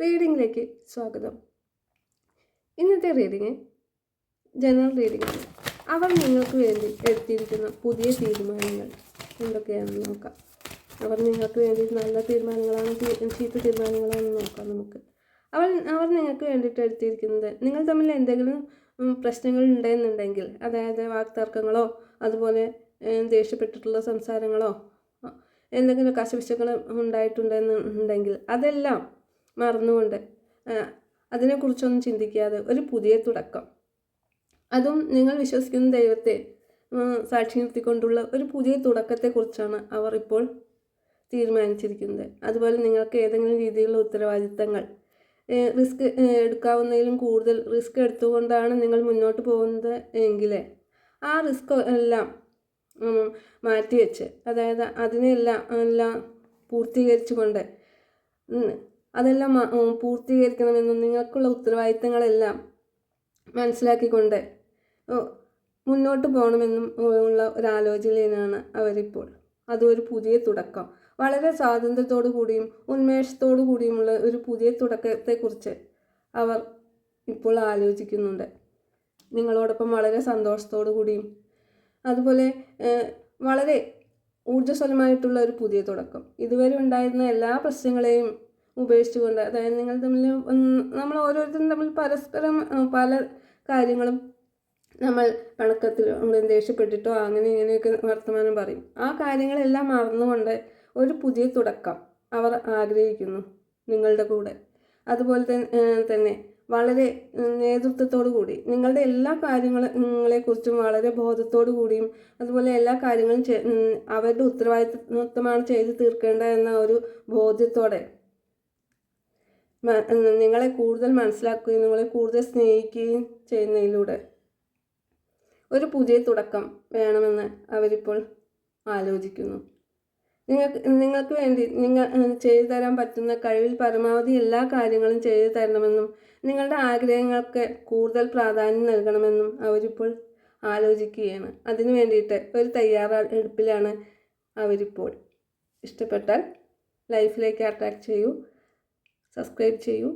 റീഡിങ്ങിലേക്ക് സ്വാഗതം. ഇന്നത്തെ reading general reading ആണ്. അവർ നിങ്ങൾക്ക് വേണ്ടി എടുത്തിരിക്കുന്ന പുതിയ തീരുമാനങ്ങൾ എന്തൊക്കെയാണെന്ന് നോക്കാം. അവർ നിങ്ങൾക്ക് വേണ്ടി നല്ല തീരുമാനങ്ങളാണ്, ചീത്ത തീരുമാനങ്ങളാണെന്ന് നോക്കാം നമുക്ക്. അവർ നിങ്ങൾക്ക് വേണ്ടിയിട്ട് എടുത്തിരിക്കുന്നത്, നിങ്ങൾ തമ്മിൽ എന്തെങ്കിലും പ്രശ്നങ്ങൾ ഉണ്ടെന്നുണ്ടെങ്കിൽ, അതായത് വാക്തർക്കങ്ങളോ അതുപോലെ ദേഷ്യപ്പെട്ടിട്ടുള്ള സംസാരങ്ങളോ എന്തെങ്കിലും കശപിശകൾ ഉണ്ടായിട്ടുണ്ടെന്നുണ്ടെങ്കിൽ അതെല്ലാം മറന്നുകൊണ്ട് അതിനെക്കുറിച്ചൊന്നും ചിന്തിക്കാതെ ഒരു പുതിയ തുടക്കം, അതും നിങ്ങൾ വിശ്വസിക്കുന്ന ദൈവത്തെ സാക്ഷി നിർത്തിക്കൊണ്ടുള്ള ഒരു പുതിയ തുടക്കത്തെക്കുറിച്ചാണ് അവർ ഇപ്പോൾ തീരുമാനിച്ചിരിക്കുന്നത്. അതുപോലെ നിങ്ങൾക്ക് ഏതെങ്കിലും രീതിയിലുള്ള ഉത്തരവാദിത്തങ്ങൾ, റിസ്ക് എടുക്കാവുന്നതിലും കൂടുതൽ റിസ്ക് എടുത്തുകൊണ്ടാണ് നിങ്ങൾ മുന്നോട്ട് പോകുന്നത് എങ്കിൽ ആ റിസ്ക് എല്ലാം മാറ്റിവെച്ച്, അതായത് അതിനെല്ലാം പൂർത്തീകരിച്ചുകൊണ്ട് അതെല്ലാം പൂർത്തീകരിക്കണമെന്നും നിങ്ങൾക്കുള്ള ഉത്തരവാദിത്തങ്ങളെല്ലാം മനസ്സിലാക്കിക്കൊണ്ട് മുന്നോട്ട് പോകണമെന്നും ഉള്ള ഒരാലോചനയിലാണ് അവരിപ്പോൾ. അതും ഒരു പുതിയ തുടക്കം, വളരെ സ്വാതന്ത്ര്യത്തോടു കൂടിയും ഉന്മേഷത്തോടു കൂടിയുമുള്ള ഒരു പുതിയ തുടക്കത്തെക്കുറിച്ച് അവർ ഇപ്പോൾ ആലോചിക്കുന്നുണ്ട്. നിങ്ങളോടൊപ്പം വളരെ സന്തോഷത്തോടു കൂടിയും അതുപോലെ വളരെ ഊർജ്ജസ്വലമായിട്ടുള്ള ഒരു പുതിയ തുടക്കം, ഇതുവരെ ഉണ്ടായിരുന്ന എല്ലാ പ്രശ്നങ്ങളെയും ഉപേക്ഷിച്ചുകൊണ്ട്, അതായത് നിങ്ങൾ തമ്മിൽ നമ്മൾ ഓരോരുത്തരും തമ്മിൽ പരസ്പരം പല കാര്യങ്ങളും നമ്മൾ പിണക്കത്തിൽ ദേഷ്യപ്പെട്ടിട്ടോ അങ്ങനെ ഇങ്ങനെയൊക്കെ വർത്തമാനം പറയും. ആ കാര്യങ്ങളെല്ലാം മറന്നുകൊണ്ട് ഒരു പുതിയ തുടക്കം അവർ ആഗ്രഹിക്കുന്നു നിങ്ങളുടെ കൂടെ. അതുപോലെ തന്നെ വളരെ നേതൃത്വത്തോടു കൂടി നിങ്ങളുടെ എല്ലാ കാര്യങ്ങളെക്കുറിച്ചും വളരെ ബോധത്തോടു കൂടിയും അതുപോലെ എല്ലാ കാര്യങ്ങളും അവരുടെ ഉത്തരവാദിത്വമാണ് ചെയ്ത് തീർക്കേണ്ട എന്ന ഒരു ബോധ്യത്തോടെ നിങ്ങളെ കൂടുതൽ മനസ്സിലാക്കുകയും നിങ്ങളെ കൂടുതൽ സ്നേഹിക്കുകയും ചെയ്യുന്നതിലൂടെ ഒരു പുതിയ തുടക്കം വേണമെന്ന് അവരിപ്പോൾ ആലോചിക്കുന്നു. നിങ്ങൾക്ക് വേണ്ടി നിങ്ങൾ ചെയ്തു തരാൻ പറ്റുന്ന കഴിവിൽ പരമാവധി എല്ലാ കാര്യങ്ങളും ചെയ്തു തരണമെന്നും നിങ്ങളുടെ ആഗ്രഹങ്ങൾക്ക് കൂടുതൽ പ്രാധാന്യം നൽകണമെന്നും അവരിപ്പോൾ ആലോചിക്കുകയാണ്. അതിനു വേണ്ടിയിട്ട് ഒരു തയ്യാറെടുപ്പിലാണ് അവരിപ്പോൾ. ഇഷ്ടപ്പെട്ടാൽ ലൈഫിലേക്ക് അട്രാക്ട് ചെയ്യൂ, സബ്സ്ക്രൈബ് ചെയ്യൂ.